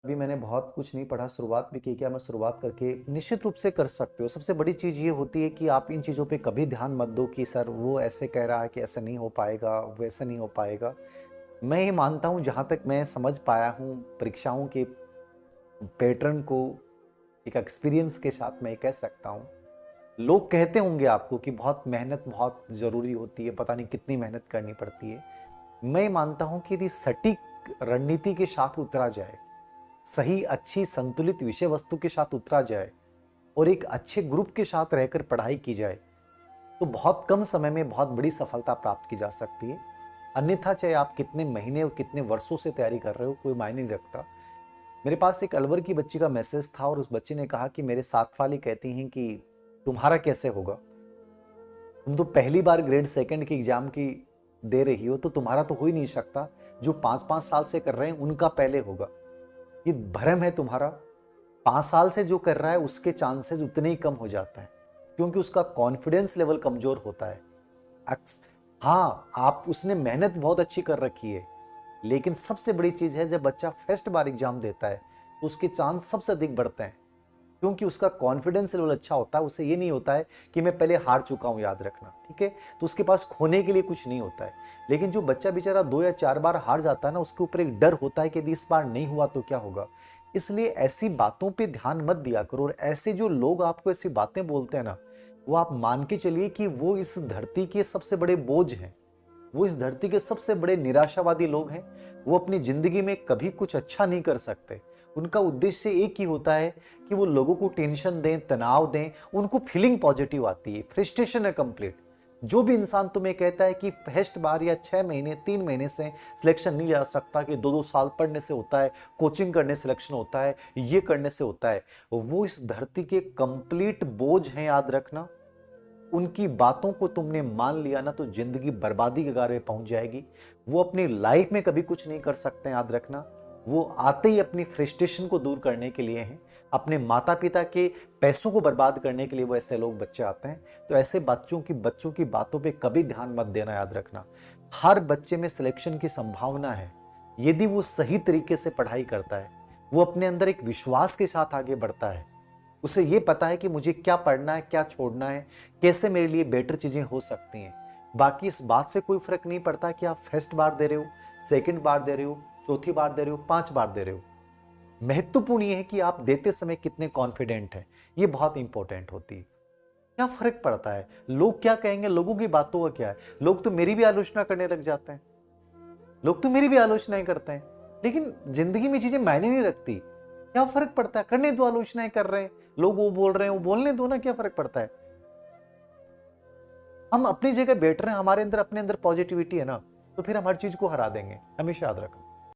अभी मैंने बहुत कुछ नहीं पढ़ा, शुरुआत भी की, क्या मैं शुरुआत करके निश्चित रूप से कर सकते हो। सबसे बड़ी चीज़ ये होती है कि आप इन चीज़ों पे कभी ध्यान मत दो कि सर वो ऐसे कह रहा है कि ऐसा नहीं हो पाएगा, वैसा नहीं हो पाएगा। मैं ये मानता हूँ जहाँ तक मैं समझ पाया हूँ परीक्षाओं के पैटर्न को एक एक्सपीरियंस के साथ मैं ये कह सकता हूँ। लोग कहते होंगे आपको कि बहुत मेहनत बहुत ज़रूरी होती है, पता नहीं कितनी मेहनत करनी पड़ती है। मैं मानता हूँ कि यदि सटीक रणनीति के साथ उतरा जाए, सही अच्छी संतुलित विषय वस्तु के साथ उतरा जाए और एक अच्छे ग्रुप के साथ रहकर पढ़ाई की जाए, तो बहुत कम समय में बहुत बड़ी सफलता प्राप्त की जा सकती है। अन्यथा चाहे आप कितने महीने और कितने वर्षों से तैयारी कर रहे हो, कोई मायने नहीं रखता। मेरे पास एक अलवर की बच्ची का मैसेज था और उस बच्ची ने कहा कि मेरे साथ वाली कहती हैं कि तुम्हारा कैसे होगा, तुम तो पहली बार ग्रेड सेकंड की एग्जाम की दे रही हो, तो तुम्हारा तो हो ही नहीं सकता। जो 5-5 साल से कर रहे हैं उनका पहले होगा। ये भ्रम है तुम्हारा। 5 साल से जो कर रहा है उसके चांसेस उतने ही कम हो जाता है, क्योंकि उसका कॉन्फिडेंस लेवल कमजोर होता है। हाँ, आप उसने मेहनत बहुत अच्छी कर रखी है, लेकिन सबसे बड़ी चीज है जब बच्चा फर्स्ट बार एग्जाम देता है तो उसके चांस सबसे अधिक बढ़ते हैं, क्योंकि उसका कॉन्फिडेंस लेवल अच्छा होता है। उसे ये नहीं होता है कि मैं पहले हार चुका हूं, याद रखना, ठीक है। तो उसके पास खोने के लिए कुछ नहीं होता है। लेकिन जो बच्चा बेचारा 2 या 4 बार हार जाता है ना, उसके ऊपर एक डर होता है कि यदि इस बार नहीं हुआ तो क्या होगा। इसलिए ऐसी बातों पे ध्यान मत दिया करो, और ऐसे जो लोग आपको ऐसी बातें बोलते हैं ना, वो आप मान के चलिए कि वो इस धरती के सबसे बड़े बोझ हैं। वो इस धरती के सबसे बड़े निराशावादी लोग हैं। वो अपनी जिंदगी में कभी कुछ अच्छा नहीं कर सकते। उनका उद्देश्य एक ही होता है कि वो लोगों को टेंशन दें, तनाव दें। उनको फीलिंग पॉजिटिव आती है, फ्रस्ट्रेशन है कंप्लीट। जो भी इंसान तुम्हें कहता है कि फर्स्ट बार या 6 महीने 3 महीने से सिलेक्शन नहीं जा सकता, कि 2-2 साल पढ़ने से होता है, कोचिंग करने सिलेक्शन होता है, ये करने से होता है, वो इस धरती के कंप्लीट बोझ हैं, याद रखना। उनकी बातों को तुमने मान लिया ना, तो जिंदगी बर्बादी के गारे पहुंच जाएगी। वो अपनी लाइफ में कभी कुछ नहीं कर सकते, याद रखना। वो आते ही अपनी फ्रस्ट्रेशन को दूर करने के लिए हैं। अपने माता पिता के पैसों को बर्बाद करने के लिए वो ऐसे लोग बच्चे आते हैं। तो ऐसे बच्चों की बातों पे कभी ध्यान मत देना, याद रखना। हर बच्चे में सिलेक्शन की संभावना है, यदि वो सही तरीके से पढ़ाई करता है, वो अपने अंदर एक विश्वास के साथ आगे बढ़ता है, उसे ये पता है कि मुझे क्या पढ़ना है, क्या छोड़ना है, कैसे मेरे लिए बेटर चीजें हो सकती हैं। बाकी इस बात से कोई फर्क नहीं पड़ता कि आप फर्स्ट बार दे रहे हो, सेकंड बार दे रहे हो, चौथी बार दे रहे हो, 5 बार दे रहे हो। महत्वपूर्ण ये है कि आप देते समय कितने कॉन्फिडेंट हैं। ये बहुत इंपॉर्टेंट होती है। क्या फर्क पड़ता है लोग क्या कहेंगे, लोगों की बातों का क्या है। लोग तो मेरी भी आलोचना करने लग जाते हैं, लोग तो मेरी भी आलोचनाएं करते हैं। लेकिन जिंदगी में चीजें मायने नहीं रखती। क्या फर्क पड़ता है, करने दो, आलोचनाएं कर रहे हैं लोग, वो बोल रहे हैं, वो बोलने दो ना, क्या फर्क पड़ता है। हम अपनी जगह बैठ रहे हैं, हमारे अंदर अपने अंदर पॉजिटिविटी है ना, तो फिर हम हर चीज को हरा देंगे, हमेशा याद रखो।